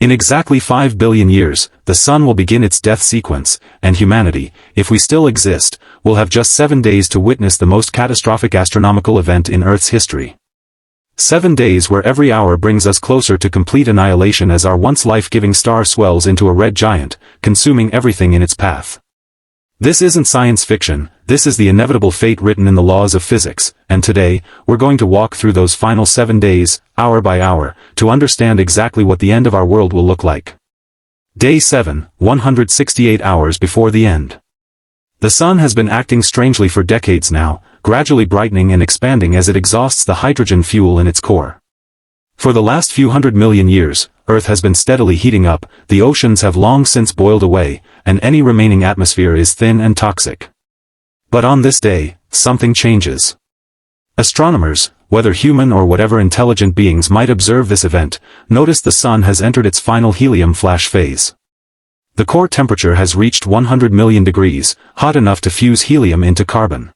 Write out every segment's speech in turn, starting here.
In exactly 5 billion years, the Sun will begin its death sequence, and humanity, if we still exist, will have just 7 days to witness the most catastrophic astronomical event in Earth's history. 7 days where every hour brings us closer to complete annihilation as our once life-giving star swells into a red giant, consuming everything in its path. This isn't science fiction, this is the inevitable fate written in the laws of physics, and today, we're going to walk through those final 7 days, hour by hour, to understand exactly what the end of our world will look like. Day 7, 168 hours before the end. The Sun has been acting strangely for decades now, gradually brightening and expanding as it exhausts the hydrogen fuel in its core. For the last few 100 million years, Earth has been steadily heating up, the oceans have long since boiled away, and any remaining atmosphere is thin and toxic. But on this day, something changes. Astronomers, whether human or whatever intelligent beings might observe this event, notice the Sun has entered its final helium flash phase. The core temperature has reached 100 million degrees, hot enough to fuse helium into carbon.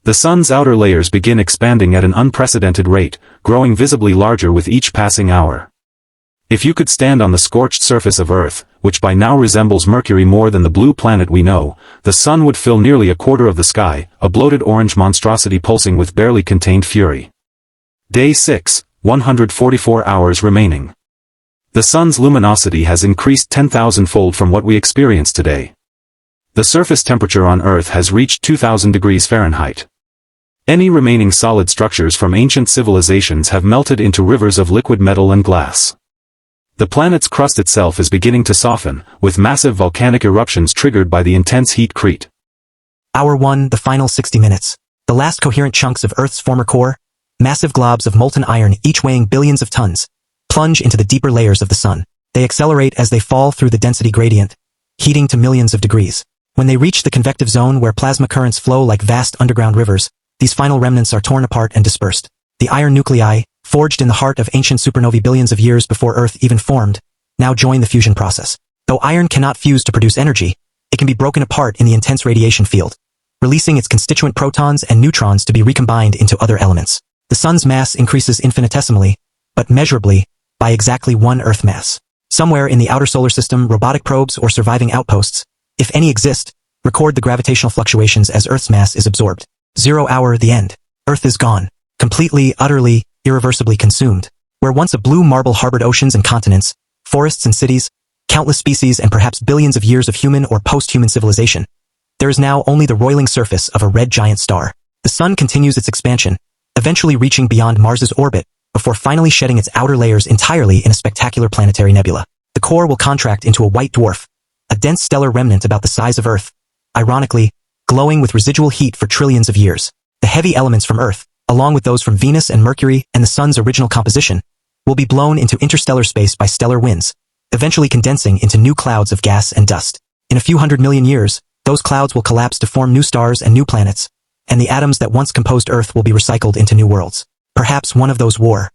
The Sun's outer layers begin expanding at an unprecedented rate, growing visibly larger with each passing hour. If you could stand on the scorched surface of Earth, which by now resembles Mercury more than the blue planet we know, the Sun would fill nearly a quarter of the sky, a bloated orange monstrosity pulsing with barely contained fury. Day 6, 144 hours remaining. The Sun's luminosity has increased 10,000-fold from what we experience today. The surface temperature on Earth has reached 2,000 degrees Fahrenheit. Any remaining solid structures from ancient civilizations have melted into rivers of liquid metal and glass. The planet's crust itself is beginning to soften, with massive volcanic eruptions triggered by the intense heatcrete. Hour 1, the final 60 minutes. The last coherent chunks of Earth's former core, massive globs of molten iron each weighing billions of tons, plunge into the deeper layers of the Sun. They accelerate as they fall through the density gradient, heating to millions of degrees. When they reach the convective zone where plasma currents flow like vast underground rivers, these final remnants are torn apart and dispersed. The iron nuclei, forged in the heart of ancient supernovae billions of years before Earth even formed, now join the fusion process. Though iron cannot fuse to produce energy, it can be broken apart in the intense radiation field, releasing its constituent protons and neutrons to be recombined into other elements. The Sun's mass increases infinitesimally, but measurably, by exactly 1 Earth mass. Somewhere in the outer solar system, robotic probes or surviving outposts, if any exist, record the gravitational fluctuations as Earth's mass is absorbed. 0 hour, the end. Earth is gone. Completely, utterly, irreversibly consumed. Where once a blue marble harbored oceans and continents, forests and cities, countless species and perhaps billions of years of human or post-human civilization, there is now only the roiling surface of a red giant star. The Sun continues its expansion, eventually reaching beyond Mars's orbit, before finally shedding its outer layers entirely in a spectacular planetary nebula. The core will contract into a white dwarf, a dense stellar remnant about the size of Earth, ironically, glowing with residual heat for trillions of years. The heavy elements from Earth, along with those from Venus and Mercury and the Sun's original composition, will be blown into interstellar space by stellar winds, eventually condensing into new clouds of gas and dust. In a few 100 million years, those clouds will collapse to form new stars and new planets, and the atoms that once composed Earth will be recycled into new worlds. Perhaps one of those war